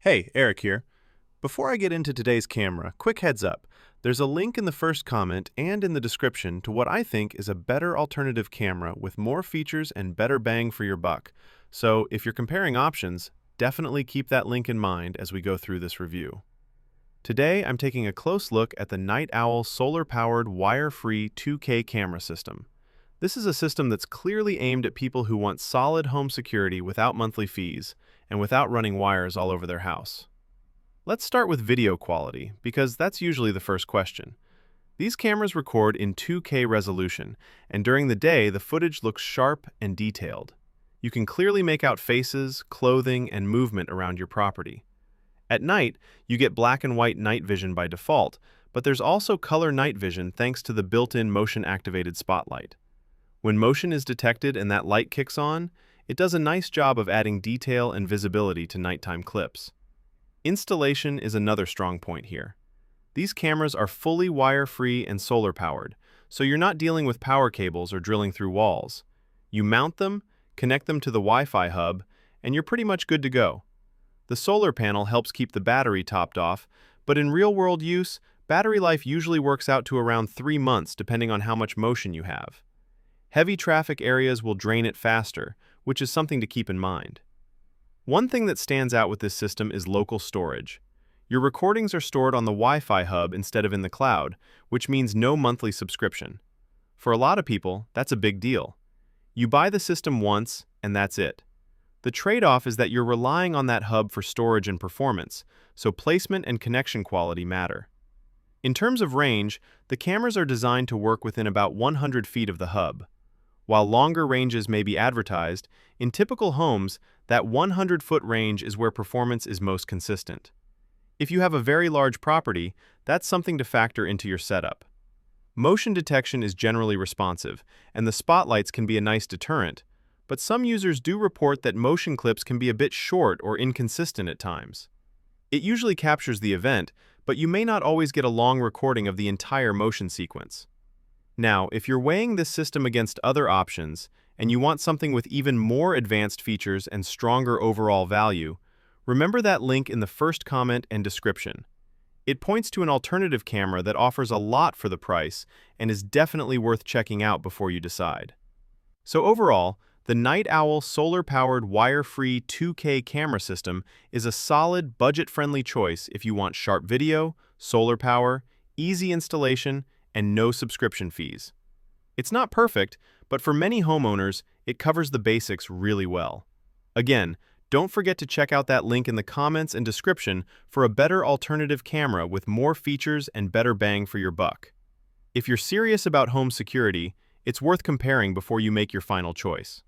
Hey, Eric here. Before I get into today's camera, quick heads up. There's a link in the first comment and in the description to what I think is a better alternative camera with more features and better bang for your buck. So if you're comparing options, definitely keep that link in mind as we go through this review. Today, I'm taking a close look at the Night Owl solar-powered wire-free 2K camera system. This is a system that's clearly aimed at people who want solid home security without monthly fees and without running wires all over their house. Let's start with video quality, because that's usually the first question. These cameras record in 2K resolution, and during the day, the footage looks sharp and detailed. You can clearly make out faces, clothing, and movement around your property. At night, you get black and white night vision by default, but there's also color night vision thanks to the built-in motion-activated spotlight. When motion is detected and that light kicks on, it does a nice job of adding detail and visibility to nighttime clips. Installation is another strong point here. These cameras are fully wire-free and solar-powered, so you're not dealing with power cables or drilling through walls. You mount them, connect them to the Wi-Fi hub, and you're pretty much good to go. The solar panel helps keep the battery topped off, but in real-world use, battery life usually works out to around 3 months depending on how much motion you have. Heavy traffic areas will drain it faster, which is something to keep in mind. One thing that stands out with this system is local storage. Your recordings are stored on the Wi-Fi hub instead of in the cloud, which means no monthly subscription. For a lot of people, that's a big deal. You buy the system once, and that's it. The trade-off is that you're relying on that hub for storage and performance, so placement and connection quality matter. In terms of range, the cameras are designed to work within about 100 feet of the hub. While longer ranges may be advertised, in typical homes, that 100-foot range is where performance is most consistent. If you have a very large property, that's something to factor into your setup. Motion detection is generally responsive, and the spotlights can be a nice deterrent, but some users do report that motion clips can be a bit short or inconsistent at times. It usually captures the event, but you may not always get a long recording of the entire motion sequence. Now, if you're weighing this system against other options, and you want something with even more advanced features and stronger overall value, remember that link in the first comment and description. It points to an alternative camera that offers a lot for the price and is definitely worth checking out before you decide. So overall, the Night Owl solar-powered wire-free 2K camera system is a solid, budget-friendly choice if you want sharp video, solar power, easy installation, and no subscription fees. It's not perfect, but for many homeowners, it covers the basics really well. Again, don't forget to check out that link in the comments and description for a better alternative camera with more features and better bang for your buck. If you're serious about home security, it's worth comparing before you make your final choice.